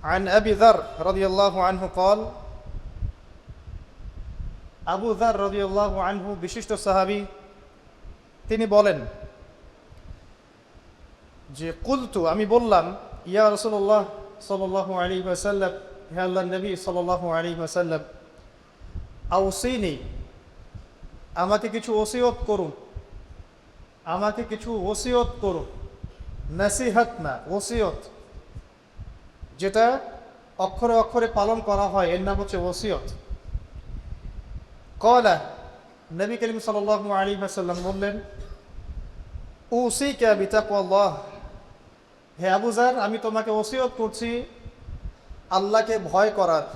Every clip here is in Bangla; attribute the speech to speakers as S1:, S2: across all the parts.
S1: عن أبي ذر رضي الله عنه قال আবু যার রাদিয়াল্লাহু আনহু বিশিষ্ট সাহাবী, তিনি বলেন যে কুলতু, আমি বললাম, ইয়া রাসূলুল্লাহ সাল্লাল্লাহু আলাইহি ওয়াসাল্লাম, হে আল্লাহর নবী সাল্লাল্লাহু আলাইহি ওয়াসাল্লাম, আউসিনি, আমাকে কিছু ওসিয়ত করুন, আমাকে কিছু ওসিয়ত করুন। নসিহত না, ওসিয়ত, যেটা অক্ষরে অক্ষরে পালন করা হয়, এর নাম হচ্ছে ওসিয়ত। ক্বালা, নবী করিম সাল্লাল্লাহু আলাইহি ওয়াসাল্লাম বললেন, উসিকা বিতাকওয়াল্লাহ, হে আবু যার, আমি তোমাকে ওসিয়ত করছি আল্লাহকে ভয় করার।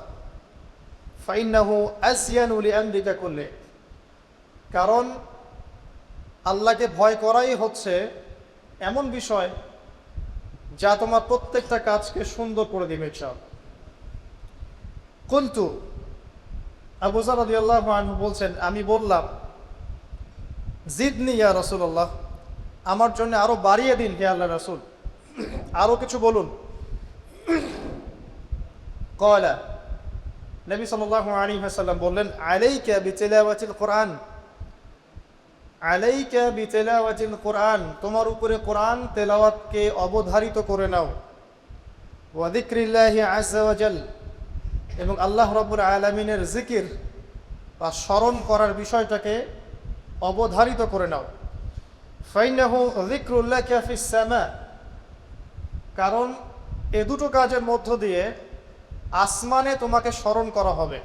S1: ফাইন্নাহু আসয়ানু লিআমরিকা কুল্লি, কারণ আল্লাহকে ভয় করাই হচ্ছে এমন বিষয় যা তোমার প্রত্যেকটা কাজকে সুন্দর করে দিবে ইনশাআল্লাহ। কুলতু, আবু যার রাদিয়াল্লাহু আনহু বলছেন, আমি বললাম, জিদনি ইয়া রাসূলুল্লাহ, আমার জন্য আরো বাড়িয়ে দিন হে আল্লাহর রাসূল, আরো কিছু বলুন। ক্বালা, নবী সাল্লাল্লাহু আলাইহি ওয়াসাল্লাম বললেন, আলাইকা বিতিলাওয়াতিল কুরআন, আলাইকা বিতিলাওয়াতিল কুরআন, তোমার উপরে কোরআন তেলাওয়াতকে অবধারিত করে নাও। ওয়া যিকরিল্লাহি আযজা ওয়া জাল, এবং আল্লাহ রাব্বুল আলামিনের জিকির বা স্মরণ করার বিষয়টাকে অবধারিত করে নাও। ফাইন্নাহু যিকরুল লাকা ফিস সামা, কারণ এ দুটো কাজের মধ্য দিয়ে আসমানে তোমাকে স্মরণ করা হবে,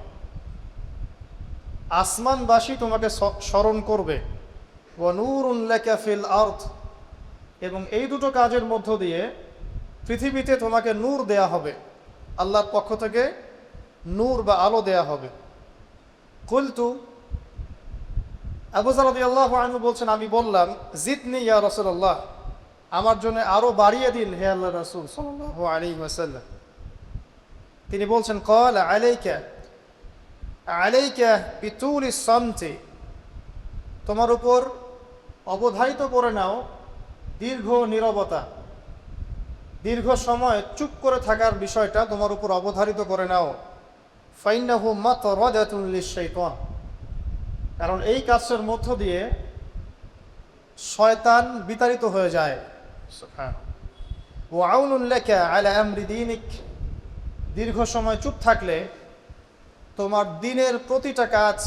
S1: আসমানবাসী তোমাকে স্মরণ করবে। ওয়া নূরুন লাকা ফিল আরদ, এবং এই দুটো কাজের মধ্য দিয়ে পৃথিবীতে তোমাকে নূর দেয়া হবে, আল্লাহর পক্ষ থেকে নূর বা আলো দেয়া হবে। কুলতু, আবু যার রাদিয়াল্লাহু আনহু বলছেন, আমি বললাম, জিদনি ইয়া রাসূলুল্লাহ, আমার জন্য আরো বাড়িয়ে দিন হে আল্লাহর রাসূল সাল্লাল্লাহু আলাইহি ওয়াসাল্লাম। তিনি বলছেন, ক্বালা আলাইকা, আলাইকা বিতুলিস সামতি, তোমার উপর অবধারিত করে নাও দীর্ঘ নীরবতা, দীর্ঘ সময় চুপ করে থাকার বিষয়টা তোমার উপর অবধারিত করে নাও। ফাইন্নাহু মাতরাদাতুন লিশ-শাইতান, কারণ এই কাজের মধ্য দিয়ে শয়তান বিতাড়িত হয়ে যায়। ওয়া আউনুন লাকা আলা আমরি দীনিক, দীর্ঘ সময় চুপ থাকলে তোমার দিনের প্রতিটা কাজ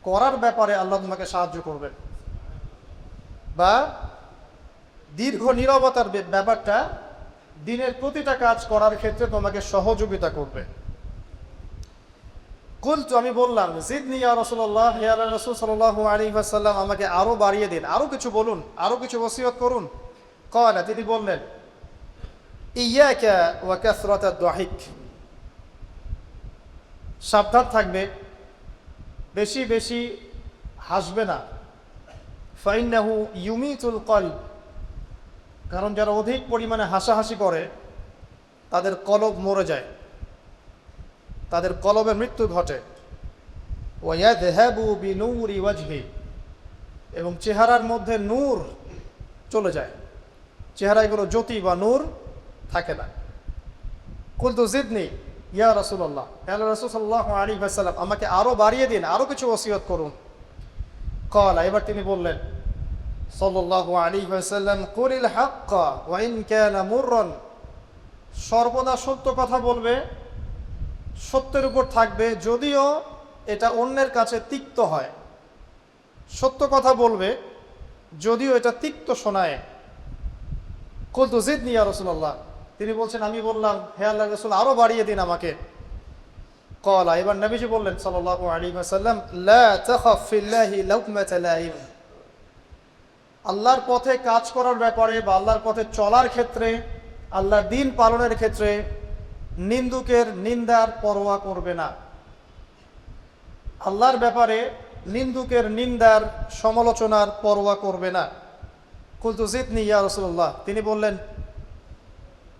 S1: করার ব্যাপারে আল্লাহ তোমাকে সাহায্য করবেন, বা দীর্ঘ নীরবতার ব্যাপারটা দিনের প্রতিটা কাজ করার ক্ষেত্রে তোমাকে সহযোগিতা করবে। কুলতু, আমি বললাম, জিদনি ইয়া রাসূলুল্লাহ, হে আল্লাহর রাসূল সাল্লাল্লাহু আলাইহি ওয়াসাল্লাম, আমাকে আরো বাড়িয়ে দিন, আরো কিছু বলুন, আরো কিছু ওসিয়ত করুন। ক্বালা, তিনি বললেন, ইয়াকা ওয়া কাসরাতাদ দাহিক, সাবধান থাকবে, বেশি বেশি হাসবে না। ফাইন্নাহু ইউমিতুল কলব, কারণ যারা অধিক পরিমাণে হাসাহাসি করে তাদের কলব মরে যায়, তাদের কলবের মৃত্যু ঘটে। ওয়া ইয়াযহাবু বিনূরি ওয়াজহি, এবং চেহারার মধ্যে নূর চলে যায়, চেহারায় কোনো জ্যোতি বা নূর থাকে না। কুলতু জিদনি ইয়া রাসূলুল্লাহ, হে আল্লাহর রাসূল সাল্লাল্লাহু আলাইহি ওয়াসাল্লাম, আমাকে আরো বাড়িয়ে দিন, আরো কিছু ওসিয়ত করুন। ক্বালা, এবার তিনি বললেন সাল্লাল্লাহু আলাইহি ওয়াসাল্লাম, কুলিল হাক্কা ওয়া ইন কানা মুররান, সর্বদা সত্য কথা বলবে, সত্যের উপর থাকবে, যদিও এটা অন্যের কাছে তিক্ত হয়। সত্য কথা বলবে যদিও এটা তিক্ত শোনায়। কুলতু জিদনি ইয়া রাসূলুল্লাহ, তিনি বলছেন, আমি বললাম, হে আল্লাহর রাসূল, আরো বাড়িয়ে দিন আমাকে। ক্বালা, এবার নবীজি বললেন সাল্লাল্লাহু আলাইহি ওয়াসাল্লাম, লা তাখাফ ফিল্লাহি লাউমাতা লাইম, আল্লাহর পথে কাজ করার ব্যাপারে বা আল্লাহর পথে চলার ক্ষেত্রে, আল্লাহর দ্বীন পালনের ক্ষেত্রে নিন্দুকের নিন্দার পরোয়া করবে না। আল্লাহর ব্যাপারে নিন্দুকের নিন্দার সমালোচনার পরোয়া করবে না। কুলতু জিদনি ইয়া রাসূলুল্লাহ, তিনি বললেন,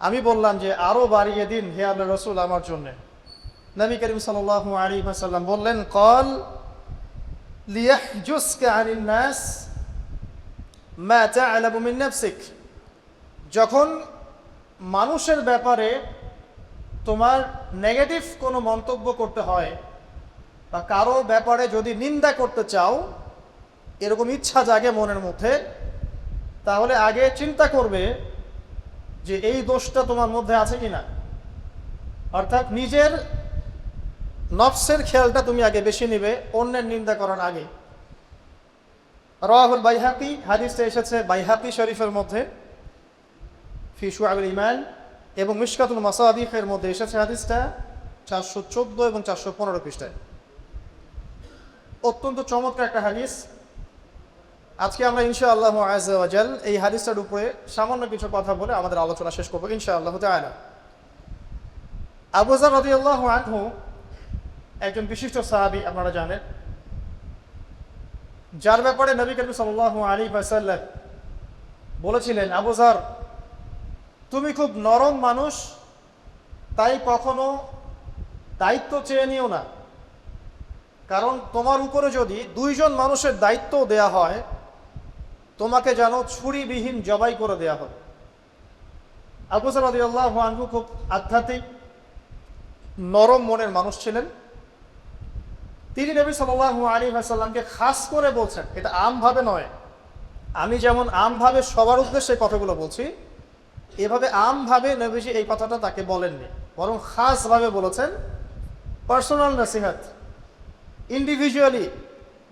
S1: আমি বললাম যে আরো বাড়িয়ে দিন হে আল্লাহর রাসূল আমার জন্য। নবী করিম সাল্লাল্লাহু আলাইহি ওয়াসাল্লাম বললেন, ক্বাল লিয়াহজুসকা আনিন নাস মা তা'লামু মিন নাফসিক, যখন মানুষের ব্যাপারে তোমার নেগেটিভ কোনো মন্তব্য করতে হয় বা কারো ব্যাপারে যদি নিন্দা করতে চাও, এরকম ইচ্ছা জাগে মনের মধ্যে, তাহলে আগে চিন্তা করবে যে এই দোষটা তোমার মধ্যে আছে কিনা। অর্থাৎ নিজের নফসের খেয়ালটা তুমি আগে বেশি নিবে অন্যের নিন্দা করার আগে। রাওয়াহুল বাইহাকি, হাদিসটা এসেছে বাইহাকি শরীফের মধ্যে ফি শুআবুল ঈমান, এবং মিশকাতুল মাসাবিহের মধ্যে এসেছে হাদিসটা 414 এবং 415 পৃষ্ঠায়। অত্যন্ত চমৎকার একটা হাদিস। আজকে আমরা ইনশাআল্লাহু আযজা ওয়া জাল এই হাদিসটার উপরে সামান্য কিছু কথা বলে আমাদের আলোচনা শেষ করব ইনশাআল্লাহু তাআলা। আবু যর রাদিয়াল্লাহু আনহু একজন বিশিষ্ট সাহাবী, আপনারা জানেন, যার ব্যাপারে নবী করিম সাল্লাল্লাহু আলাইহি ওয়াসাল্লাম বলেছিলেন, আবু যর, তুমি খুব নরম মানুষ, তাই কখনো দায়িত্ব চেয়ে নিও না, কারণ তোমার উপরে যদি 2 জন মানুষের দায়িত্ব দেয়া হয়, তোমাকে যেন ছুরিবিহীন জবাই করে দেয়া হবে। আবু যর রাদিয়াল্লাহু আনহু খুব আধ্যাত্মিক নরম মনের মানুষ ছিলেন। তিনি নবী সাল্লাল্লাহু আলাইহি ওয়াসাল্লামকে খাস করে বলছেন, এটা আমভাবে নয়, আমি যেমন আমভাবে সবার উদ্দেশ্যে কথাগুলো বলছি, এভাবে আমভাবে নবীজি এই কথাটা তাকে বলেননি, বরং খাসভাবে বলেছেন, পার্সোনাল নসিহত, ইন্ডিভিজুয়ালি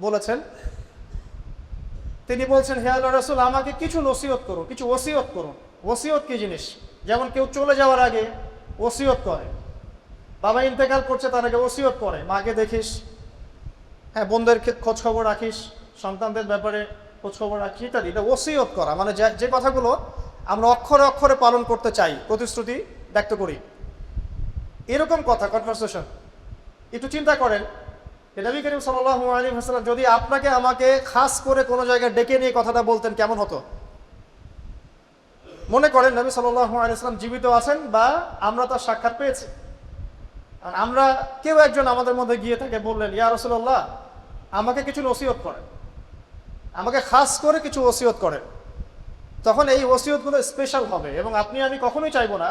S1: বলেছেন। তিনি বলছেন, হে আল্লাহর রাসূল, আমাকে কিছু নসিহত করুন, কিছু ওসিয়ত করুন। ওসিয়ত কি জিনিস? যেমন কেউ চলে যাওয়ার আগে ওসিয়ত করে, বাবা ইন্তেকাল করছে তার আগে ওসিয়ত করে, মাকে দেখিস, হ্যাঁ, বোনদের খোঁজ খবর রাখিস, সন্তানদের ব্যাপারে খোঁজ খবর রাখিস, ইত্যাদি। এটা ওসিয়ত করা, মানে যে কথাগুলো আমরা অক্ষরে অক্ষরে পালন করতে চাই, প্রতিশ্রুতি ব্যক্ত করি, এরকম কথা, কনভারসেশন। একটু চিন্তা করেন, নবী করিম সাল্লাল্লাহু আলাইহি ওয়াসাল্লাম যদি আপনাকে আমাকে খাস করে কোনো জায়গায় ডেকে নিয়ে কথাটা বলতেন, কেমন হতো? মনে করেন নবী সাল্লাল্লাহু আলাইহি ওয়াসাল্লাম জীবিত আছেন বা আমরা তার সাক্ষাৎ পেয়েছি, আর আমরা কেউ একজন আমাদের মধ্যে গিয়ে তাকে বললেন, ইয়া রাসূলুল্লাহ, আমাকে কিছু নসিহত করেন, আমাকে খাস করে কিছু ওসিয়ত করেন। তখন এই ওসিয়তগুলো স্পেশাল হবে, এবং আপনি আমি কখনোই চাইবো না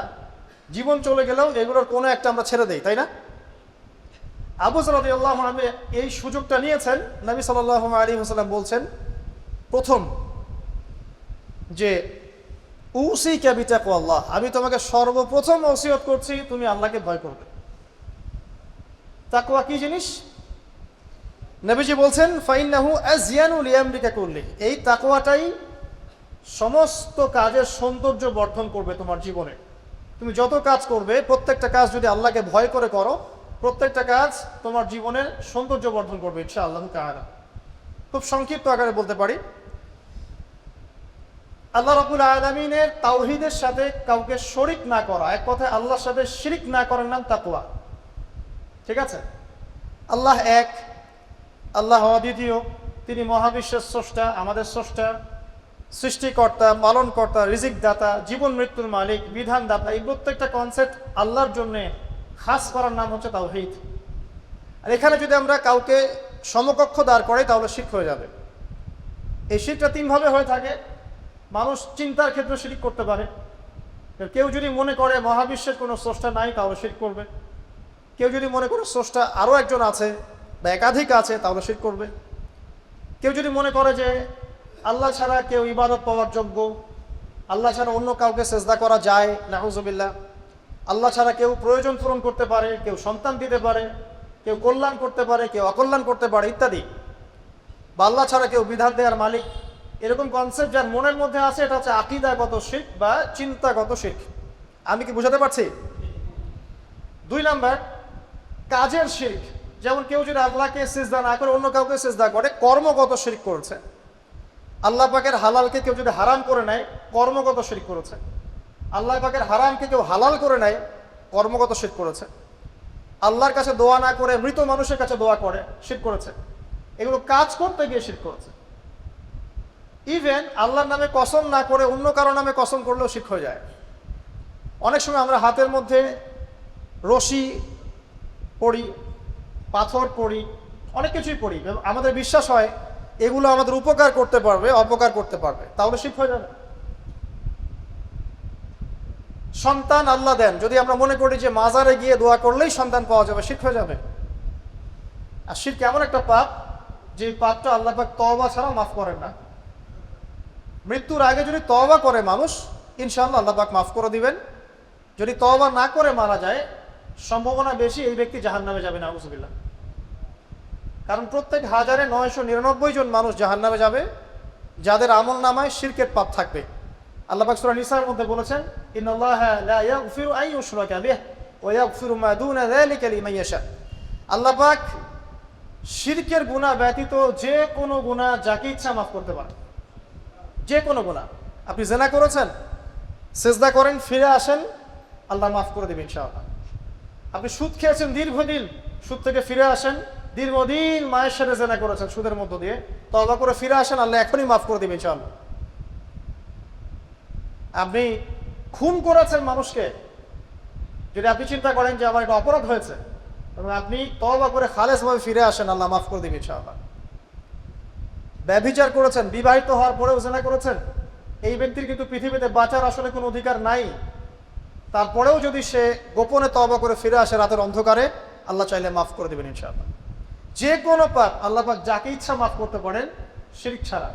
S1: জীবন চলে গেলেও এগুলোর কোনো একটা আমরা ছেড়ে দেই, তাই না? আবু যর রাদিয়াল্লাহু আনহু এই সুযোগটা নিয়েছেন। নবী সাল্লাল্লাহু আলাইহি ওয়াসাল্লাম বলছেন, প্রথম যে উসিকা বিতাকওয়াল্লাহ, আমি তোমাকে সর্বপ্রথম ওসিয়ত করছি তুমি আল্লাহকে ভয় করবে। তাকওয়া কি জিনিস? নবীজি বলছেন, ফাইন্নাহু আযয়ানু লিআমরিকা কুল্লি, এই তাকওয়াটাই সমস্ত কাজের সৌন্দর্য বর্ধন করবে তোমার জীবনে। তুমি যত কাজ করবে, প্রত্যেকটা কাজ যদি আল্লাহকে ভয় করে করো, প্রত্যেকটা কাজ তোমার জীবনের সৌন্দর্য বর্ধন করবে ইনশাআল্লাহু তাআলা। খুব সংক্ষিপ্ত আকারে বলতে পারি, আল্লাহ রাব্বুল আলামিনের তাওহীদের সাথে কাউকে শরীক না করা, এক কথায় আল্লাহর সাথে শিরক না করার নাম তাকওয়া। ঠিক আছে? আল্লাহ এক, আল্লাহ অদ্বিতীয়, তিনি মহাবিশ্বের স্রষ্টা, আমাদের স্রষ্টা, সৃষ্টিকর্তা, পালনকর্তা, রিজিক দাতা, জীবন মৃত্যুর মালিক, বিধান দাতা। এই প্রত্যেকটা কনসেপ্ট আল্লাহর জন্য খাস করার নাম হচ্ছে তাওহীদ। আর এখানে যদি আমরা কাউকে সমকক্ষ দাঁড় করাই, তাহলে শিরক হয়ে যাবে। এই শিরকটা 3 ভাবে হয়ে থাকে। মানুষ চিন্তার ক্ষেত্রে শিরক করতে পারে। কেউ যদি মনে করে মহাবিশ্বের কোনো স্রষ্টা নাই, তাহলে শিরক করবে। কেউ যদি মনে করে স্রষ্টা আরও একজন আছে বা একাধিক আছে, তাহলে শিরক করবে। কেউ যদি মনে করে যে আল্লাহ ছাড়া কেউ ইবাদত পাওয়ার যোগ্য, আল্লাহ ছাড়া অন্য কাউকে সেজদা করা যায়, নাউযুবিল্লাহ, আল্লাহ ছাড়া কেউ প্রয়োজন পূরণ করতে পারে, কেউ সন্তান দিতে পারে, কেউ কল্যাণ করতে পারে, কেউ অকল্যাণ করতে পারে ইত্যাদি, বা আল্লাহ ছাড়া কেউ বিধান দেওয়ার মালিক, এরকম কনসেপ্ট যার মনের মধ্যে আছে, এটা হচ্ছে আকীদাগত শিরক বা চিন্তাগত শিরক। আমি কি বুঝাতে পারছি? 2 নাম্বার, কাজের শিরক। যেমন কেউ যদি আল্লাহকে সিজদা না করে অন্য কাউকে সিজদা করে, কর্মগত শিরক করেছে। আল্লাহ পাকের হালালকে কেউ যদি হারাম করে নেয়, কর্মগত শিরক করেছে। আল্লাহ পাকের হারামকে কেউ হালাল করে নেয়, কর্মগত শিরক করেছে। আল্লাহর কাছে দোয়া না করে মৃত মানুষের কাছে দোয়া করে, শিরক করেছে। এগুলো কাজ করতে গিয়ে শিরক করেছে। ইভেন আল্লাহর নামে কসম না করে অন্য কারো নামে কসম করলেও শিরক হয়ে যায়। অনেক সময় আমরা হাতের মধ্যে রশি পড়ি, পাথর পড়ি, অনেক কিছুই পড়ি, আমাদের বিশ্বাস হয় এগুলো আমাদের উপকার করতে পারবে, অপকার করতে পারবে, তাহলে শিরক হয়ে যাবে। সন্তান আল্লাহ দেন, যদি আমরা মনে করি যে মাজারে গিয়ে দোয়া করলেই সন্তান পাওয়া যাবে, শিরক হয়ে যাবে। আর শিরক এমন একটা পাপ, যে পাপটা আল্লাহ পাক তওবা ছাড়া মাফ করেন না। মৃত্যুর আগে যদি তওবা করে মানুষ, ইনশাআল্লাহ আল্লাহ পাক মাফ করে দিবেন। যদি তওবা না করে মারা যায়, সম্ভাবনা বেশি এই ব্যক্তি জাহান্নামে যাবে, নাউযুবিল্লাহ। কারণ প্রত্যেক 1999 জন মানুষ জাহান্নামে যাবে যাদের আমল নামায় শিরকের পাপ থাকবে। আল্লাহ পাক সূরা নিসার মধ্যে বলেছেন, ইন্নাল্লাহা লা ইয়াগফিরু আন ইউশরাকা বিহি ওয়া ইয়াগফিরু মা দুনা যালিকা লিমান ইয়াশা। আল্লাহ পাক শিরকের গুনাহ ব্যতীত যে কোনো গুনাহ যাকে ইচ্ছা মাফ করতে পারেন। যে কোনো গুনাহ, আপনি জিনা করেছেন, সিজদা করেন, ফিরে আসেন, আল্লাহ মাফ করে দেবেন ইনশাআল্লাহ। আপনি সুদ খেয়েছেন দীর্ঘদিন, সুদ থেকে ফিরে আসেন, দীর্ঘদিন মায়ের সাথে জিনা করেছেন সুদের মধ্য দিয়ে, তওবা করে ফিরে আসেন, আল্লাহ এখনই মাফ করে দেবেন ইনশাআল্লাহ। আপনি খুন করেছেন মানুষকে, যদি আপনি চিন্তা করেন যে আমার একটা অপরাধ হয়েছে, এবং আপনি তওবা করে খালেসভাবে ফিরে আসেন, আল্লাহ মাফ করে দেবেন ইনশাআল্লাহ। ব্যভিচার করেছেন, বিবাহিত হওয়ার পরেও জিনা করেছেন, এই ব্যক্তির কিন্তু পৃথিবীতে বাঁচার আসলে কোনো অধিকার নাই। তারপরেও যদি সে গোপনে তওবা করে ফিরে আসে রাতের অন্ধকারে, আল্লাহ চাইলে মাফ করে দেবেন ইনশাআল্লাহ। যে কোনো পাপ আল্লাহ পাক যাকে ইচ্ছা মাফ করতে পারেন, শিরক ছাড়া।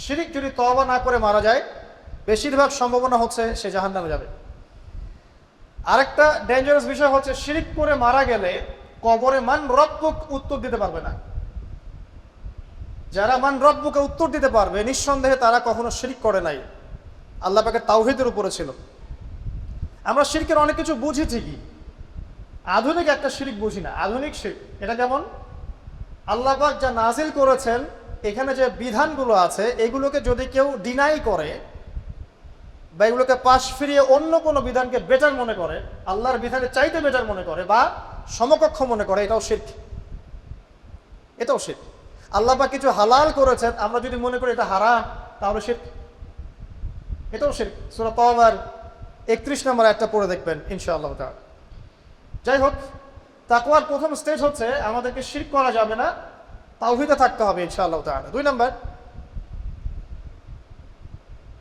S1: শিরক যদি তওবা না করে মারা যায়, বেশিরভাগ সম্ভাবনা হচ্ছে সে জাহান্নামে যাবে। আরেকটা ডেঞ্জারাস বিষয় হচ্ছে, শিরক করে মারা গেলে কবরে মান রব্বুক উত্তর দিতে পারবে না। যারা মান রব্বুকে উত্তর দিতে পারবে, নিঃসন্দেহে তারা কখনো শিরক করে নাই, আল্লাহ পাকের তাওহীদের উপরে ছিল। আমরা শিরকের অনেক কিছু বুঝি ঠিকই, আধুনিক একটা শিরক বুঝি না। আধুনিক শিরক এটা যেমন, আল্লাহ পাক যা নাজিল করেছেন, এখানে যে বিধানগুলো আছে, এগুলোকে যদি কেউ ডিনাই করে বা এগুলোকে পাশ ফিরিয়ে অন্য কোনো বিধানকে বেটার মনে করে, আল্লাহর বিধানের চাইতে বেটার মনে করে বা সমকক্ষ মনে করে, এটাও শিরক। এটাও শিরক। আল্লাহ পাক কিছু হালাল করেছেন, আমরা যদি মনে করি এটা হারাম, তাহলে শিরক, এটাও শিরক। সূরা তাওবার 31 নম্বর আয়াতটা পড়ে দেখবেন ইনশাআল্লাহ তাআলা। যাই হোক, তাকওয়ার প্রথম স্টেজ হচ্ছে আমাদেরকে শিরক করা যাবে না, তাওহীদে থাকতে হবে ইনশাআল্লাহ তাআলা। 2 নম্বর,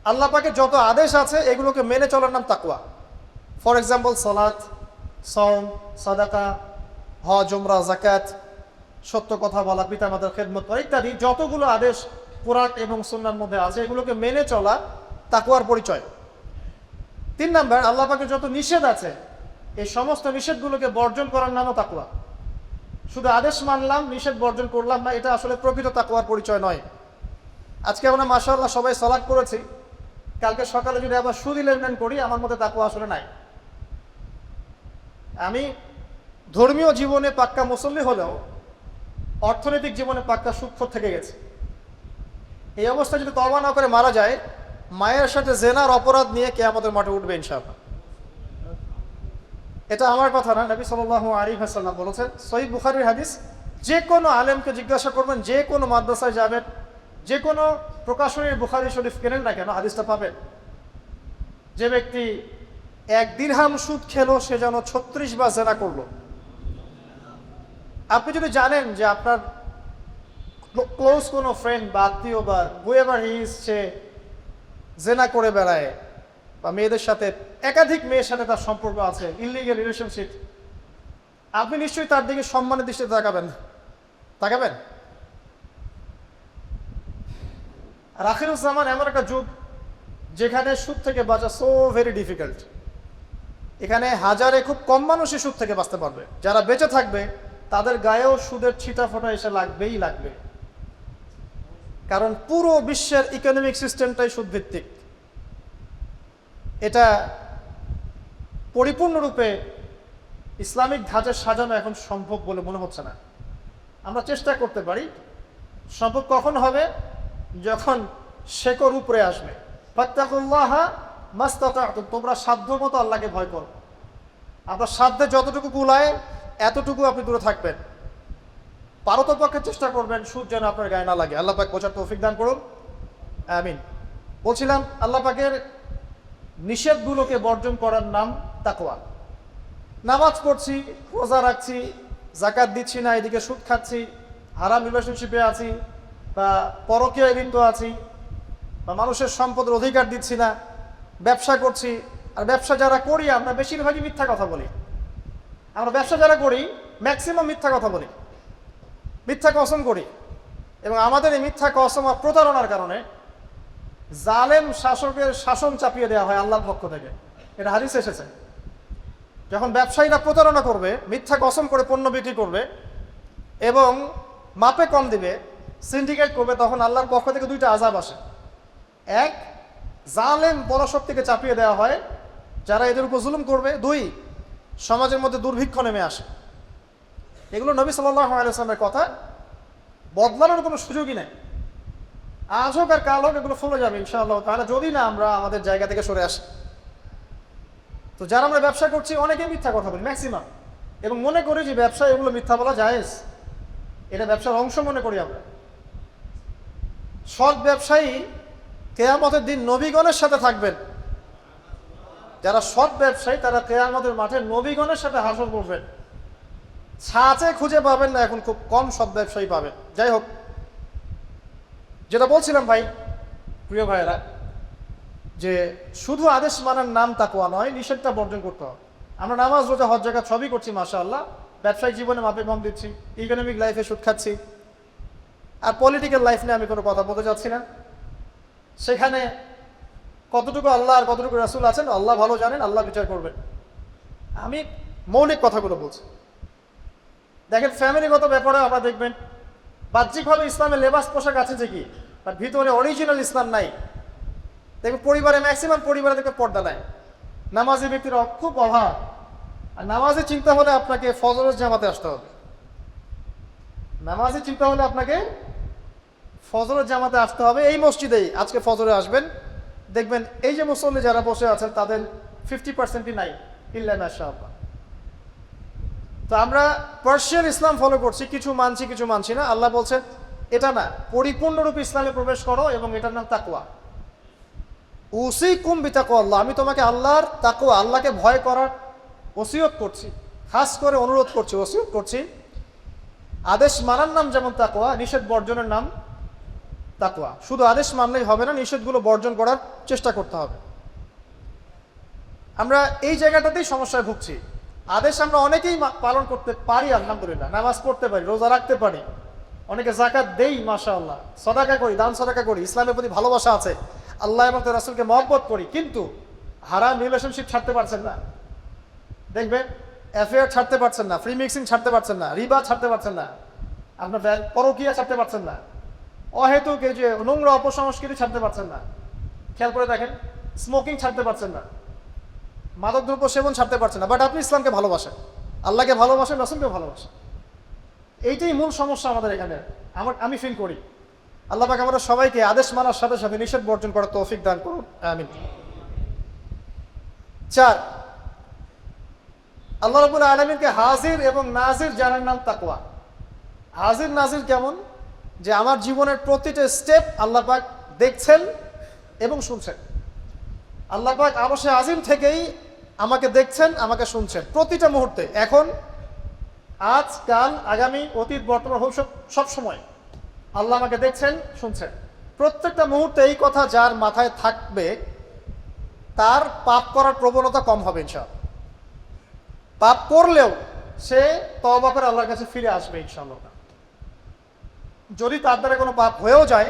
S1: আল্লাহ পাকের যত আদেশ আছে এগুলোকে মেনে চলার নাম তাকওয়া। ফর এক্সাম্পল, সালাত, সাওম, সাদাকা, হজ, উমরা, যাকাত, সত্য কথা বলা, পিতামাতার খেদমত করা ইত্যাদি যতগুলো আদেশ কোরআন এবং সুন্নাহর মধ্যে আছে, এগুলোকে মেনে চলা তাকওয়ার পরিচয়। 3 নম্বর, আল্লাহ পাকের যত নিষেধ আছে, এই সমস্ত নিষেধগুলোকে বর্জন করার নামও তাকওয়া। শুধু আদেশ মানলাম, নিষেধ বর্জন করলাম না, এটা আসলে প্রকৃত তাকওয়ার পরিচয় নয়। আজকে আমরা মাশাআল্লাহ সবাই সালাত করেছি, কালকে সকালে যদি আবার সুদি লেনদেন করি, আমার মধ্যে তাকওয়া আসলে নাই। আমি ধর্মীয় জীবনে পাক্কা মুসল্লি হলেও অর্থনৈতিক জীবনে পাক্কা সুদখোর থেকে গেছে। এই অবস্থায় যদি তওবা না করে মারা যায়, মায়ের সাথে জেনার অপরাধ নিয়ে কিয়ামতের মাঠে উঠবে ইনশাআল্লাহ। এটা আমার কথা না, নবী সাল্লাল্লাহু আলাইহি ওয়াসাল্লাম বলেছেন, সহিহ বুখারীর হাদিস। যে কোনো আলেমকে জিজ্ঞাসা করবেন, যে কোনো মাদ্রাসায় যাবেন, যে কোনো প্রকাশনীর বুখারী শরীফ কেনেন না কেন, হাদিসটা পাবেন। যে ব্যক্তি 1 দিরহাম সুদ খেলো, সে যেন 36 বার জেনা করলো। আপনি যদি জানেন যে আপনার ক্লোজ কোনো ফ্রেন্ড বা আত্মীয় বা হুএভার হি ইজ, সে জেনা করে বেড়ায় বা মেয়েদের সাথে, একাধিক মেয়ের সাথে তার সম্পর্ক আছে, ইলিগাল রিলেশনশিপ, আপনি নিশ্চয়ই তার দিকে সম্মানের দৃষ্টিতে তাকাবেন। আর আখিরুজ্জামান এমন একটা যুগ যেখানে সুদ থেকে বাঁচা সো ভেরি ডিফিকাল্ট। এখানে হাজারে খুব কম মানুষই সুদ থেকে বাঁচতে পারবে। যারা বেঁচে থাকবে তাদের গায়েও সুদের ছিটা ফোঁটা এসে লাগবে। কারণ পুরো বিশ্বের ইকোনমিক সিস্টেমটাই সুদ ভিত্তিক। এটা পরিপূর্ণরূপে ইসলামিক ধাঁচে সাজানো এখন সম্ভব বলে মনে হচ্ছে না। আমরা চেষ্টা করতে পারি, সম্ভব কখন হবে? যখন শেকর উপরে আসবে। ফাত্তাকুল্লাহা মাস্তাতা'তুম, তোমরা সাধ্যমতো আল্লাহকে ভয় করো। আপনার সাধ্যে যতটুকু কুলায় এতটুকু আপনি দূরে থাকবেন। পারতপক্ষে চেষ্টা করবেন সুদ যেন আপনার গায়ে না লাগে। আল্লাহ পাক বোঝার তৌফিক দান করুন, আমিন। বলছিলাম, আল্লাহ পাকের নিষেধগুলোকে বর্জন করার নাম তাকওয়া। নামাজ পড়ছি, রোজা রাখছি, যাকাত দিচ্ছি না, এদিকে সুদ খাচ্ছি, হারাম রিলেশনশিপে আছি, বা পরকীয়ায় লিপ্ত আছি, বা মানুষের সম্পদের অধিকার দিচ্ছি না, ব্যবসা করছি, আর ব্যবসা যারা করি আমরা বেশিরভাগই মিথ্যা কথা বলি। আমরা ব্যবসা যারা করি ম্যাক্সিমাম মিথ্যা কথা বলি, মিথ্যা কসম করি, এবং আমাদের এই মিথ্যা কসম আর প্রতারণার কারণে জালেম শাসকের শাসন চাপিয়ে দেওয়া হয় আল্লাহর পক্ষ থেকে। এটা হাদিস এসেছে। যখন ব্যবসায়ীরা প্রতারণা করবে, মিথ্যা কসম করে পণ্য বিক্রি করবে এবং মাপে কম দিবে, সিন্ডিকেট করবে, তখন আল্লাহর পক্ষ থেকে দুইটা আযাব আসে। এক, জালেম পরাশক্তিকে চাপিয়ে দেওয়া হয় যারা এদের উপর জুলুম করবে। দুই, সমাজের মধ্যে দুর্ভিক্ষ নেমে আসে। এগুলো নবী সাল্লাল্লাহু আলাইহি ওয়াসাল্লামের কথা, বদলানোর কোনো সুযোগই নেই। আজ হোক আর কাল হোক এগুলো ফলে যাবে ইনশাআল্লাহ তাআলা, যদি না আমরা আমাদের জায়গা থেকে সরে আসি। তো যারা আমরা ব্যবসা করছি অনেকেই মিথ্যা কথা বলি ম্যাক্সিমাম, এবং মনে করি যে ব্যবসা এগুলো মিথ্যা বলা জায়েজ, এটা ব্যবসার অংশ মনে করি আমরা। সৎ ব্যবসায়ী কিয়ামতের দিন নবীগণের সাথে থাকবেন। যারা সৎ ব্যবসায়ী তারা কিয়ামতের মাঠে নবীগণের সাথে হাসর করবেন। ছাঁচে খুঁজে পাবেন না, এখন খুব কম সৎ ব্যবসায়ী পাবেন। যাই হোক, যেটা বলছিলাম ভাই, প্রিয় ভাইয়েরা, যে শুধু আদেশ মানার নাম তাকওয়া নয়, নিষেধটা বর্জন করতে হবে। আমরা নামাজ, রোজা, হজ, যাকাত সবই করছি মাশাআল্লাহ, ব্যবসায়িক জীবনে মাপে কম দিচ্ছি, ইকোনমিক লাইফে সুদ খাচ্ছি, আর পলিটিক্যাল লাইফ নিয়ে আমি কোনো কথা বলতে যাচ্ছি না। সেখানে কতটুকু আল্লাহ আর কতটুকু রাসূল আছেন আল্লাহ ভালো জানেন, আল্লাহ বিচার করবেন। আমি মৌলিক কথাগুলো বলছি। দেখেন, ফ্যামিলিগত ব্যাপারে আমরা দেখবেন বাহ্যিকভাবে ইসলামের লেবাস পোশাক আছে যে কি, তার ভিতরে অরিজিনাল ইসলাম নাই। দেখবেন পরিবারে ম্যাক্সিমাম পরিবারে দেখবেন পর্দা নাই, নামাজি ব্যক্তির খুব অভাব। আর নামাজি চিন্তা হলে আপনাকে ফজরের জামাতে আসতে হবে। নামাজি চিন্তা হলে আপনাকে ফজরের জামাতে আসতে হবে। এই মসজিদেই আজকে ফজরে আসবেন, দেখবেন এই যে মুসল্লি যারা বসে আছেন তাদের 50%ই নাই, ইল্লা মাশাআল্লাহ। তো আমরা পার্সিয়ান ইসলাম ফলো করছি, কিছু মানছি কিছু মানছি না। আল্লাহ বলছেন এটা না, পরিপূর্ণরূপে ইসলামে প্রবেশ করো, এবং এটার নাম তাকওয়া। উসিকুম বিতাকওয়াল্লাহ, আমি তোমাকে আল্লাহর তাকওয়া, আল্লাহকে ভয় করার ওসিয়ত করছি, খাস করে অনুরোধ করছি, ওসিয়ত করছি। আদেশ মানার নাম যেমন তাকওয়া, নিষেধ বর্জনের নাম তাকওয়া। শুধু আদেশ মানলেই হবে না, নিষেধগুলো বর্জন করার চেষ্টা করতে হবে। আমরা এই জায়গাটাতেই সমস্যায় ভুগছি। আদেশ আমরা অনেকেই পালন করতে পারি, আলহামদুলিল্লাহ, নামাজ পড়তে পারি, রোজা রাখতে পারি, অনেকে যাকাত দেই মাশাআল্লাহ, সাদাকা করি, দান সাদাকা করি, ইসলামের প্রতি ভালোবাসা আছে, আল্লাহ এবং তার রাসূলকে মহব্বত করি, কিন্তু হারাম রিলেশনশিপ ছাড়তে পারছেন না। দেখবেন অ্যাফেয়ার ছাড়তে পারছেন না, ফ্রি মিক্সিং ছাড়তে পারছেন না, রিবা ছাড়তে পারছেন না, আপনার পরকীয়া ছাড়তে পারছেন না, অহেতুক এই যে নোংরা অপসংস্কৃতি ছাড়তে পারছেন না। খেয়াল করে দেখেন, স্মোকিং ছাড়তে পারছেন না, মাদকদ্রব্য সেবন ছাড়তে পারছেন না, বাট আপনি ইসলামকে ভালোবাসেন, আল্লাহকে ভালোবাসেন, রাসূলকে ভালোবাসেন। এইটাই মূল সমস্যা আমাদের এখানে, আমি ফিল করি। আল্লাহ পাক আমরা সবাইকে আদেশ মানার সাথে সাথে নিষেধ বর্জন করার তৌফিক দান করুন, আমিন। 4, আল্লাহ রাব্বুল আলামিনকে হাজির এবং নাজির জানার নাম তাকওয়া। হাজির নাজির কেমন? যে আমার জীবনের প্রতিটা স্টেপ আল্লাহ পাক দেখছেন এবং শুনছেন। আল্লাহ পাক আরশে আজিম থেকেই আমাকে দেখছেন, আমাকে শুনছেন প্রতিটা মুহূর্তে, এখন, আজ, কাল, আগামী, অতীত, বর্তমান, ভবিষ্যৎ, সব সময় আল্লাহ আমাকে দেখছেন, শুনছেন প্রত্যেকটা মুহূর্তে। এই কথা যার মাথায় থাকবে তার পাপ করার প্রবণতা কম হবে ইনশাআল্লাহ। পাপ করলেও সে তওবা করে আল্লাহর কাছে ফিরে আসবে ইনশাআল্লাহ। যদি তার দ্বারা কোনো পাপ হয়েও যায়,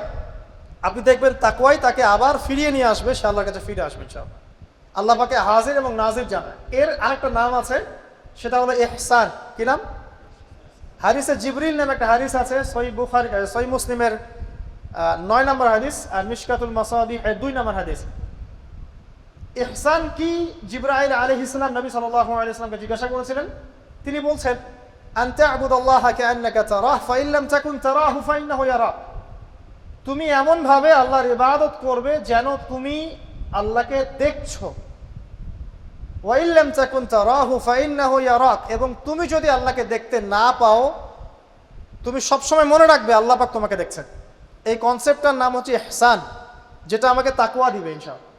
S1: আপনি দেখবেন তাকওয়াই তাকে আবার ফিরিয়ে নিয়ে আসবে, সে আল্লাহর কাছে ফিরে আসবে ইনশাআল্লাহ। আল্লাহ পাকে হাজির এবং নাজির জানায়। এর আরেকটা নাম আছে, সেটা হলো ইহসান। কি নাম? হাদিসে জিবরিল নামে একটা হাদিস আছে, সহিহ বুখারী, সহিহ মুসলিমের 9 নম্বর হাদিস, আর মিশকাতুল মাসাবিহ 2 নম্বর হাদিস। ইহসান কি জিবরাইল আলাইহিস সালাম নবী সাল্লাল্লাহু আলাইহি ওয়াসাল্লামকে জিজ্ঞাসা করেছিলেন। তিনি বলছেন, আন তা'বুদাল্লাহা কাআন্নাকা তারাহু ফাইন লাম তাকুন তারাহু ফাইন্নাহু ইয়ারাক। তুমি এমন ভাবে আল্লাহর ইবাদত করবে যেন তুমি আল্লাহকে দেখছো। ওয়া ইন লাম তাকুন তারাহু ফাইন্নাহু ইয়ারাক, এবং তুমি যদি আল্লাহকে দেখতে না পাও, তুমি সবসময় মনে রাখবে আল্লাহ পাক তোমাকে দেখছেন। এই কনসেপ্টটার নাম হচ্ছে ইহসান, যেটা আমাকে তাকওয়া দিবে ইনশাআল্লাহ।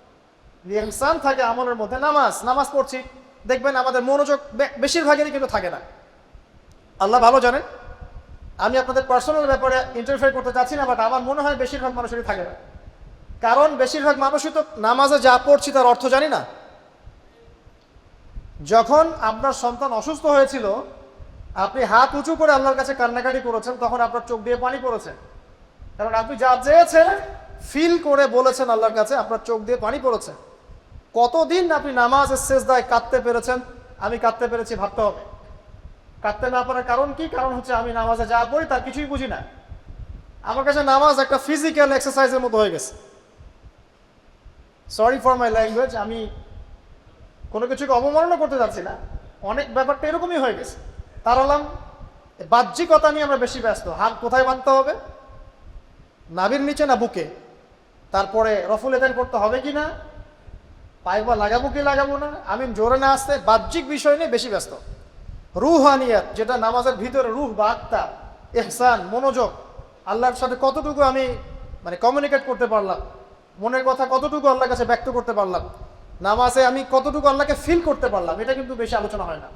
S1: ইহসান থাকে আমলের মধ্যে। নামাজ পড়ছি, দেখবেন আমাদের মনোযোগ বেশিরভাগেরই কিন্তু থাকে না, আল্লাহ ভালো জানেন। আমি আপনাদের পার্সোনাল ব্যাপারে ইন্টারফেয়ার করতে চাচ্ছি না, বাট আমার মনে হয় বেশিরভাগ মানুষেরই থাকে না। কারণ বেশিরভাগ মানুষই তো নামাজে যা পড়ছি তার অর্থ জানি না। যখন আপনার সন্তান অসুস্থ হয়েছিল, আপনি হাত উঁচু করে আল্লাহর কাছে কান্নাকাটি করেছেন, তখন আপনার চোখ দিয়ে পানি পড়েছে, কারণ আপনি যা চেয়েছেন ফিল করে বলেছেন আল্লাহর কাছে, আপনার চোখ দিয়ে পানি পড়েছে। কতদিন আপনি নামাজের সেজদায় কাঁদতে পেরেছেন? আমি কাঁদতে পেরেছি, ভাবতে হবে। কাঁদতে না পারার কারণ কি? কারণ হচ্ছে আমি নামাজে যা পড়ি তার কিছুই বুঝি না। আমার কাছে নামাজ একটা ফিজিক্যাল এক্সারসাইজের মতো হয়ে গেছে। সরি ফর মাই ল্যাঙ্গুয়েজ, আমি কোনো কিছুকে অবমাননা করতে যাচ্ছি না, অনেক ব্যাপারটা এরকমই হয়ে গেছে। তার হলাম বাহ্যিকতা নিয়ে আমরা বেশি ব্যস্ত। হাত কোথায় বাঁধতে হবে, নাভির নিচে না বুকে? তারপরে রফুল এদান করতে হবে কি না, পায়বা লাগাবো কি লাগাবো না, আমি জোরে না আসতে, বাহ্যিক বিষয় নিয়ে বেশি ব্যস্ত। রুহানিয়াত, যেটা নামাজের ভিতরে রুহ বা আত্মা, ইহসান, মনোযোগ, আল্লাহর সাথে কতটুকু আমি কমিউনিকেট করতে পারলাম, মনের কথা কতটুকু আল্লাহর কাছে ব্যক্ত করতে পারলাম, নামাজে আমি কতটুকু আল্লাহকে ফিল করতে পারলাম, এটা কিন্তু বেশি আলোচনা হয় না।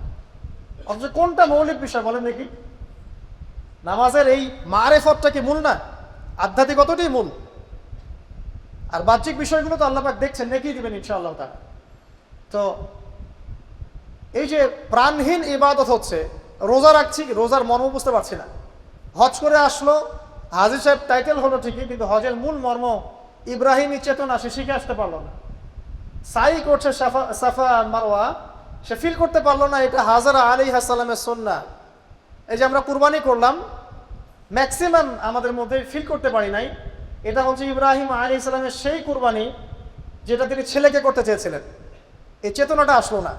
S1: অথচ কোনটা মৌলিক বিষয় বলেন দেখি? নামাজের এই মারেফতটা কি মূল না? আধ্যাত্মিকতাটাই মূল। আর বাহ্যিক বিষয়গুলো তো আল্লাহ পাক দেখছেন, নেকি দিবেন ইনশাআল্লাহ তাআলা। তো এই যে প্রাণহীন ইবাদত হচ্ছে, রোজা রাখছি, রোজার মর্ম বুঝতে পারছি না। হজ করে আসলো, হাজী সাহেব টাইটেল হলো ঠিকই, কিন্তু হজের মূল মর্ম ইব্রাহিমী চেতনা সে শিখে আসতে পারলো না। সাই করছে সাফা মারওয়া, সে ফিল করতে পারলো না এটা হাজরা আলাইহিস সালামের সুন্নাহ। এই যে আমরা কুরবানি করলাম, ম্যাক্সিমাম আমাদের মধ্যে ফিল করতে পারি নাই এটা হচ্ছে ইব্রাহিম আলাইহিস সালামের সেই কুরবানি যেটা তিনি ছেলেকে করতে চেয়েছিলেন। এই চেতনাটা আসলো না।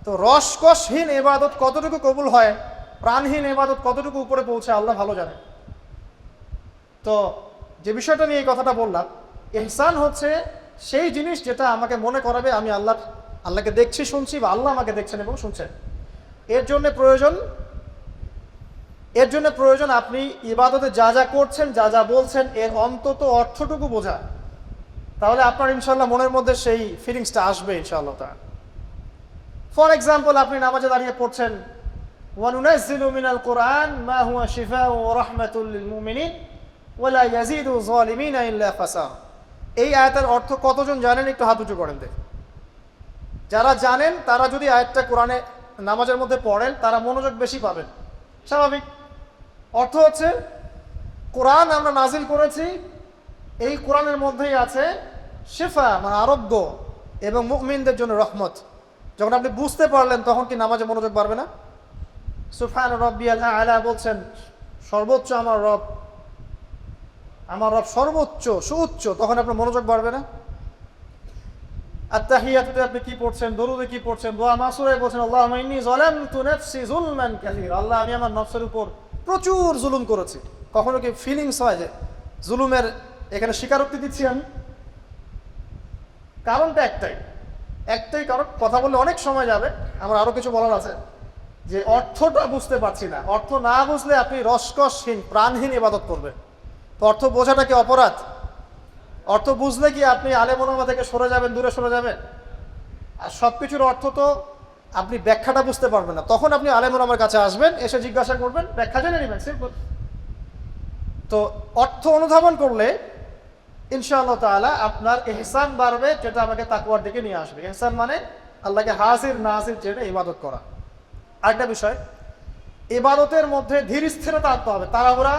S1: তো রসকসহীন ইবাদত কতটুকু কবুল হয়, প্রাণহীন ইবাদত কতটুকু উপরে পৌঁছে আল্লাহ ভালো জানে। তো যে বিষয়টা নিয়ে এই কথাটা বললাম, ইহসান হচ্ছে সেই জিনিস যেটা আমাকে মনে করাবে আমি আল্লাহকে দেখছি, শুনছি, বা আল্লাহ আমাকে দেখছেন এবং শুনছেন। এর জন্য প্রয়োজন আপনি ইবাদতে যা যা করছেন, যা যা বলছেন, এর অন্তত অর্থটুকু বোঝা। তাহলে আপনার ইনশাআল্লাহ মনের মধ্যে সেই ফিলিংসটা আসবে ইনশাআল্লাহ তাআলা। ফর এক্সাম্পল, আপনি নামাজে দাঁড়িয়ে পড়ছেন, ওয়ানুনাজ্জিলু মিনাল কুরআন মা হুয়া শিফাউ ওয়া রাহমাতুল লিল মুমিনিন ওয়া লা ইয়াজিদু যালিমিনা ইল্লা খাসারা। এই আয়াতের অর্থ কতজন জানেন? একটু হাত উঁচু করেন দেখ। যারা জানেন তারা যদি আয়াতটা কোরআনে নামাজের মধ্যে পড়েন, তারা মনোযোগ বেশি পাবেন, স্বাভাবিক। অর্থ হচ্ছে কোরআন আমরা নাজিল করেছি, এই কোরআনের মধ্যেই আছে শিফা মানে আরোগ্য, এবং মুমিনদের জন্য রহমত। যখন আপনি বুঝতে পারলেন তখন কি নামাজে মনোযোগ বাড়বে না? সুবহান রাব্বিয়াল আ'লা বলছেন, সর্বোচ্চ আমার রব সর্বোচ্চ সুউচ্চ, তখন আপনার মনোযোগ বাড়বে না? আত্তাহিয়াতুতে আপনি কি পড়ছেন, দরুদে কি পড়ছেন, দোয়া মাসুরায় বলছেন আল্লাহুম্মা ইন্নী যালামতু নাফসি যুলমান কাসীরা, আল্লাহ আমি আমার নফসের উপর প্রচুর জুলুম করেছি। কখনো কি ফিলিংস হয় যে জুলুমের এখানে স্বীকারোক্তি দিচ্ছি আমি? কারণটা একটাই কারণ। কথা বললে অনেক সময় যাবে, আমার আরো কিছু বলার আছে, যে অর্থটা বুঝতে পারছি না। অর্থ না বুঝলে আপনি রসকসহীন প্রাণহীন ইবাদত করবেন। তো অর্থ বোঝাটা কি অপরাধ? অর্থ বুঝলে কি আপনি আলেম ওলামা থেকে সরে যাবেন, দূরে সরে যাবেন? আর সবকিছুর অর্থ তো আপনি ব্যাখ্যাটা বুঝতে পারবেন না, তখন আপনি আলেম ওলামার কাছে আসবেন, এসে জিজ্ঞাসা করবেন, ব্যাখ্যা জেনে নেবেন, সিম্পল। তো অর্থ অনুধাবন করলে ইনশাআল্লাহ তাআলা আপনার ইহসান বাড়বে, যেটা আমাকে তাকওয়ার দিকে নিয়ে আসবে। ইহসান মানে আল্লাহকে হাজির নাজির জেনে ইবাদত করা। আরেকটা বিষয়, ইবাদতের মধ্যে ধীর স্থিরতা আনতে হবে, তাড়াহুড়া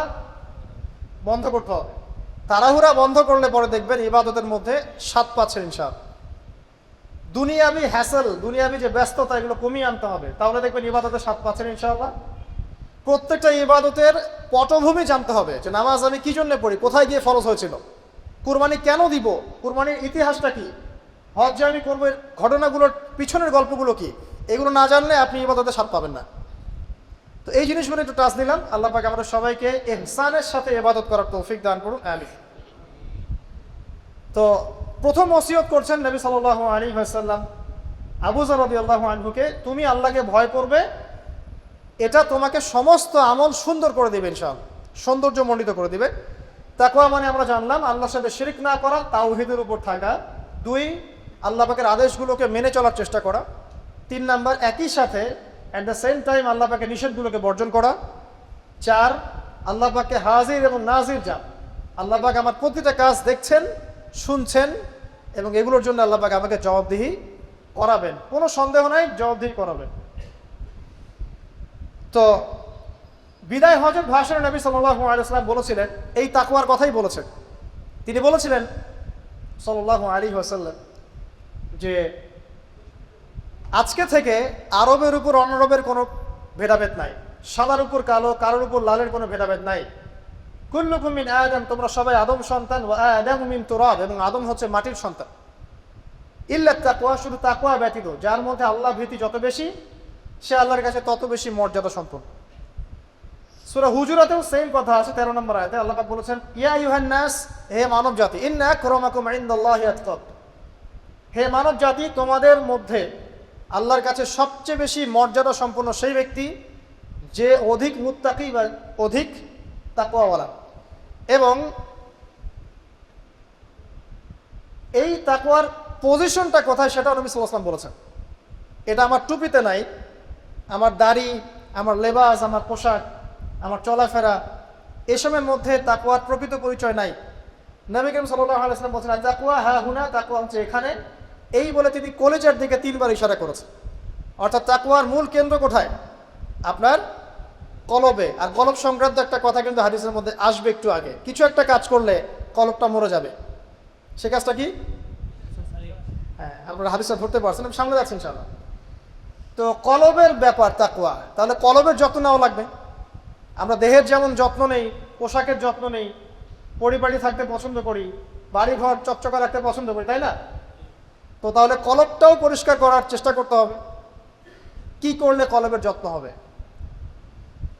S1: বন্ধ করতে হবে। তাড়াহুড়া বন্ধ করলে পরে দেখবেন ইবাদতের মধ্যে স্বাদ পাচ্ছেন ইনশাআল্লাহ। দুনিয়াবি হ্যাসেল, দুনিয়াবি যে ব্যস্ততা, এগুলো কমিয়ে আনতে হবে, তাহলে দেখবেন ইবাদতের স্বাদ পাচ্ছেন ইনশাআল্লাহ। প্রত্যেকটা ইবাদতের পটভূমি জানতে হবে, যে নামাজ আমি কি জন্য পড়ি, কোথায় গিয়ে ফরজ হয়েছিল, কুরবানি কেন দিব, কুরবানির ইতিহাসটা কি, হজ যে আমি করবো ঘটনাগুলোর পিছনের গল্পগুলো কি, এগুলো না জানলে আপনি ইবাদতের স্বাদ পাবেন না। তো এই জিনিসগুলো একটু টাচ দিলাম। আল্লাহ পাক আমাদের সবাইকে ইহসানের সাথে ইবাদত করার তৌফিক দান করুন, আমিন। তো প্রথম ওসিয়ত করছেন নবী সাল্লাল্লাহু আলাইহি ওয়াসাল্লাম আবু যর রাদিয়াল্লাহু আনহুকে, তুমি আল্লাহকে ভয় করবে, এটা তোমাকে সমস্ত আমল সুন্দর করে দিবে ইনশাআল্লাহ, সৌন্দর্যমণ্ডিত করে দিবে। তাকওয়া মানে আমরা জানলাম আল্লাহর সাথে শিরক না করা, তাওহীদের উপর থাকা। 2, আল্লাহ পাকের আদেশগুলোকে মেনে চলার চেষ্টা করা। 3 নাম্বার, একই সাথে অ্যাট দ্য সেম টাইম আল্লাহ পাকের নিষেধগুলোকে বর্জন করা। 4, আল্লাহ পাককে হাজির এবং নাজির জান, আল্লাহ পাক আমার প্রতিটা কাজ দেখছেন, শুনছেন, এবং এগুলোর জন্য আল্লাহ পাক আমাকে জবাবদিহি করাবেন, কোনো সন্দেহ নাই, জবাবদিহি করাবেন। তো বিদায় হজের ভাষণে নবী সাল্লাল্লাহু আলাইহি ওয়াসাল্লাম বলেছিলেন, এই তাকওয়ার কথাই বলেছেন। তিনি বলেছিলেন সাল্লাল্লাহু আলাইহি ওয়াসাল্লাম যে আজকে থেকে আরবের উপর অনারবের কোনো ভেদাভেদ নাই, সাদার উপর কালো, কালোর উপর লালের কোনো ভেদাভেদ নাই। কুল্লুকুম মিন আদম, তোমরা সবাই আদম সন্তান, ওয়া আদামু মিন তুরাব, এবং আদম হচ্ছে মাটির সন্তান। ইল্লা তাকওয়া, শুধু তাকওয়া ব্যতীত, যার মধ্যে আল্লাহ ভীতি যত বেশি সে আল্লাহর কাছে তত বেশি মর্যাদা সম্পন্ন। সূরা হুজুরাতেও সেম কথা আছে, 13 নম্বর আয়াতে আল্লাহ পাক বলেছেন, ইয়া আইয়ুহান নাস, হে মানব জাতি, ইন্না আকরামাকুম ইনদাল্লাহি আতকাকুম, হে মানব জাতি, তোমাদের মধ্যে আল্লাহর কাছে সবচেয়ে বেশি মর্যাদা সম্পন্ন সেই ব্যক্তি যে অধিক মুত্তাকি বা অধিক তাকওয়াওয়ালা। এবং এই তাকওয়ার পজিশনটা কোথায় সেটা নবী সাল্লাল্লাহু আলাইহি ওয়াসাল্লাম বলেছেন। এটা আমার টুপিতে নাই, আমার দাড়ি, আমার লেবাস, আমার পোশাক, আমার চলাফেরা, এসবের মধ্যে তাকওয়ার প্রকৃত পরিচয় নাই। নবী করিম সাল্লাল্লাহু আলাইহি ওয়াসাল্লাম বলেছেন, তাকওয়া হা হুনা, তাকওয়া হচ্ছে এখানে। এই বলে তিনি কলেজের দিকে 3 বার ইশারা করেছেন। অর্থাৎ তাকওয়ার মূল কেন্দ্র কোথায়? আপনার কলবে। আর কলব সংক্রান্ত একটা কথা কিন্তু হাদিসের মধ্যে আসবে একটু আগে। কিছু একটা কাজ করলে কলবটা মরে যাবে, সে কাজটা কি? হ্যাঁ, আপনারা হাদিসটা ধরতে পারছেন, আমি সামনে যাচ্ছি ইনশাআল্লাহ। তো কলবের ব্যাপার তাকওয়া, তাহলে কলবের যত্ন নেওয়া লাগবে। আমরা দেহের যেমন যত্ন নেই, পোশাকের যত্ন নেই, পরিপাটি থাকতে পছন্দ করি, বাড়ি ঘর চকচকা রাখতে পছন্দ করি, তাই না? তো তাহলে কলবটাও পরিষ্কার করার চেষ্টা করতে হবে। কি করলে কলবের যত্ন হবে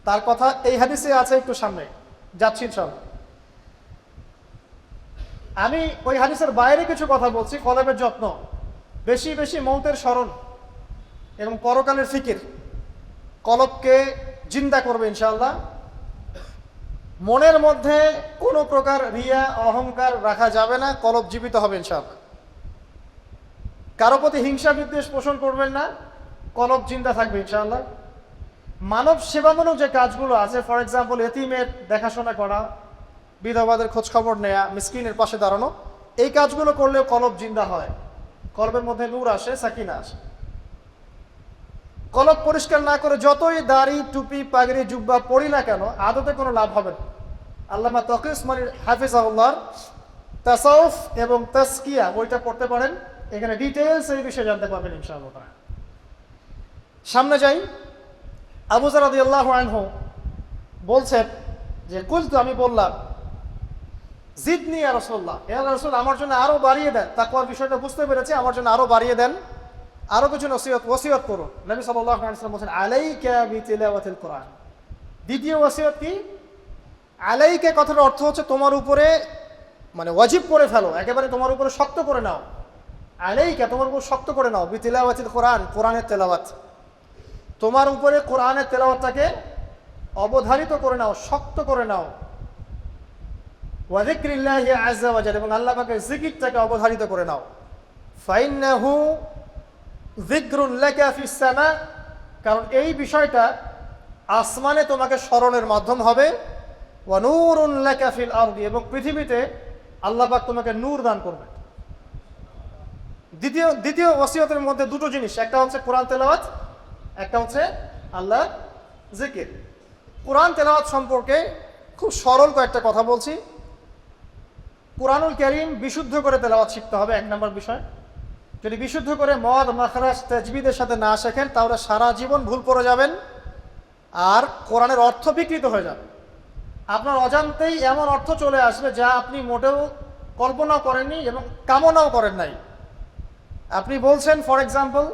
S1: তার কথা এই হাদিসে আছে, একটু সামনে যাচ্ছি ইনশাআল্লাহ। আমি ওই হাদিসের বাইরে কিছু কথা বলছি। কলবের যত্ন, বেশি বেশি মৌতের স্মরণ এবং পরকালের ফিকির কলবকে জিন্দা করবে ইনশাআল্লাহ। মনের মধ্যে কোনো প্রকার রিয়া অহংকার রাখা যাবে না, কলব জীবিত হবে ইনশাআল্লাহ। কারো প্রতি হিংসা বিদ্বেষ পোষণ করবেন না, কলব জিন্দা থাকবে ইনশাআল্লাহ। মানব সেবামূলক যে কাজগুলো আছে, ফর এক্সাম্পল এতিমের দেখাশোনা করা, বিধবাদের খোঁজ খবর নেয়া, মিসকিনের পাশে দাঁড়ানো, এই কাজগুলো করলেও কলব জিন্দা হয়, কলবের মধ্যে নূর আসে, সাকিনা আসে। কলব পরিষ্কার না করে যতই দাড়ি, টুপি, পাগড়ি, জুব্বা পরি না কেন, আদতে কোনো লাভ হবে না। আল্লামা তকি উসমানী হাফিজাহুল্লাহর তাসাউফ এবং তাসকিয়া বইটা পড়তে পারেন, এখানে ডিটেইলস এই বিষয়ে জানতে পারবেন ইনশাআল্লাহ। সামনে যাই। আবু যর রাদিয়াল্লাহু আনহু বলছেন যে কুলতু, আমি বললাম, জিদনি ইয়া রাসূলুল্লাহ, হে রাসূল, আমার জন্য আরো বাড়িয়ে দেন। তাকওয়ার বিষয়টা বুঝতে পেরেছি, আমার জন্য আরো বাড়িয়ে দেন, আরো কিছু ওসিয়ত করুন। নবী সাল্লাল্লাহু আলাইহি ওয়াসাল্লাম বলেন, আলাইকা বিতিলাওয়াতিল কোরআন। দ্বিতীয় ওসিয়ত কি? আলাইকা কথার অর্থ হচ্ছে তোমার উপরে, মানে ওয়াজিব করে ফেলো, একেবারে তোমার উপরে শক্ত করে নাও। আলাইকা, তোমার উপর শক্ত করে নাও, বিতিলাওয়াতিল কোরআন, কোরআনের তেলাওয়াত। তোমার উপরে কোরআনের তেলাওয়াতটাকে অবধারিত করে নাও, শক্ত করে নাও। ওয়া যিকরিল্লাহি আযজা ওয়া জাল্লা, এবং আল্লাহ পাকের জিকিরটাকে অবধারিত করে নাও। ফাইন্নাহু যিকরুন লাকা ফিস সামা, কারণ এই বিষয়টা আসমানে তোমাকে স্মরণের মাধ্যম হবে। ওয়া নূরুন লাকা ফিল আরদি, এবং পৃথিবীতে আল্লাহ পাক তোমাকে নূর দান করবে। দ্বিতীয় ওসিয়তের মধ্যে দুটো জিনিস, একটা হচ্ছে কোরআন তেলাওয়াত, একটা হচ্ছে আল্লাহ জিকির। কোরআন তেলাওয়াত সম্পর্কে খুব সরল কয়েকটা কথা বলছি। কোরআনুল কারীম বিশুদ্ধ করে তেলাওয়াত শিখতে হবে, 1 নম্বর বিষয়। যদি বিশুদ্ধ করে মদ, মাখরাজ, তাজবিদের সাথে না শেখেন, তাহলে সারা জীবন ভুল করে যাবেন আর কোরআনের অর্থ বিকৃত হয়ে যাবে। আপনার অজান্তেই এমন অর্থ চলে আসবে যা আপনি মোটেও কল্পনাও করেননি এবং কামনাও করেন নাই। আপনি বলছেন ফর এক্সাম্পল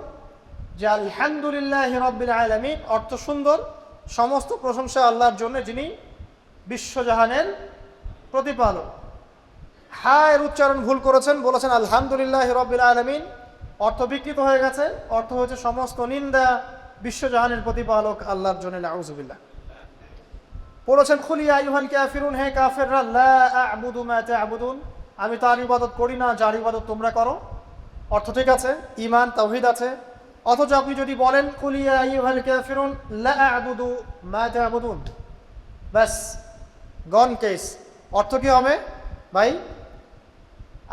S1: যে আলহামদুলিল্লাহি রাব্বিল আলামিন, অর্থ সুন্দর, সমস্ত প্রশংসা আল্লাহর জন্য যিনি বিশ্বজাহানের প্রতিপালক। হায়ের উচ্চারণ ভুল করেছেন, বলেছেন আলহামদুলিল্লাহি রাব্বিল আলামিন, অর্থ বিকৃত হয়ে গেছে, অর্থ হচ্ছে সমস্ত নিন্দা বিশ্বজাহানের প্রতিপালক আল্লাহর জন্য, নাউযুবিল্লাহ। বলেছেন কুল ইয়া আইয়ুহাল কাফিরুন, হে কাফেররা, লা আ'বুদু মা তা'বুদুন, আমি তার ইবাদত করি না যার ইবাদত তোমরা করো। অর্থ ঠিক আছে, ঈমান তাওহীদ আছে। অথচ আপনি যদি বলেন কুল ইয়া আইয়ুহাল কাফিরুন লা আ'বুদু মা তা'বুদুন, বাস গন কেস। অর্থ কি হবে ভাই?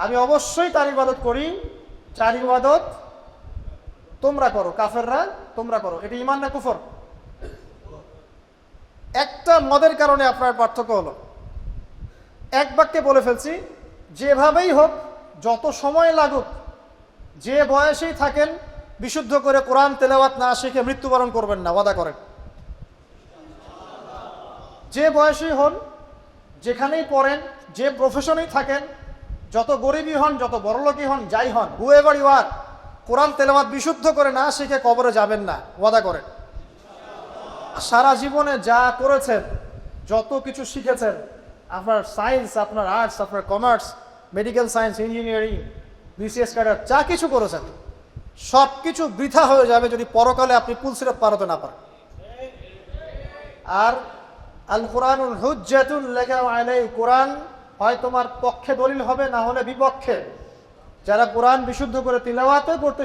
S1: আমি অবশ্যই তার ইবাদত করি যার ইবাদত তোমরা করো, কাফেররা তোমরা করো। এটা ঈমান না কুফর? একটা মদের কারণে আপনার পার্থক্য হলো, এক বাক্যে বলে ফেলছি, যেভাবেই হোক, যত সময় লাগুক, যে বয়সেই থাকেন, বিশুদ্ধ করে কোরআন তেলাওয়াত না শিখে মৃত্যুবরণ করবেন না, ওয়াদা করেন। যে বয়সেই হন, যেখানেই পড়েন, যে প্রফেশনেই থাকেন, যত গরিবই হন, যত বড়লোকই হন, যাই হন, হুএভার ইউ আর, কোরআন তেলাওয়াত বিশুদ্ধ করে না শিখে কবরে যাবেন না, ওয়াদা করেন। সারা জীবনে যা করেছেন, যত কিছু শিখেছেন, আপনার সায়েন্স, আপনার আর্টস, আপনার commerce, medical science, engineering, BCS cadre, যা কিছু করেছেন, সব কিছু বৃথা হয়ে যাবে যদি পরকালে আপনি পুলসিরাত পার হতে না পারেন। আর আল কোরআনুল হুজ্জাতুন লাকা ওয়া আলাইহি, কোরআন হয় তোমার পক্ষে দলিল হবে, না হলে বিপক্ষে। যারা কোরআন বিশুদ্ধ করে তিলাওয়াতও করতে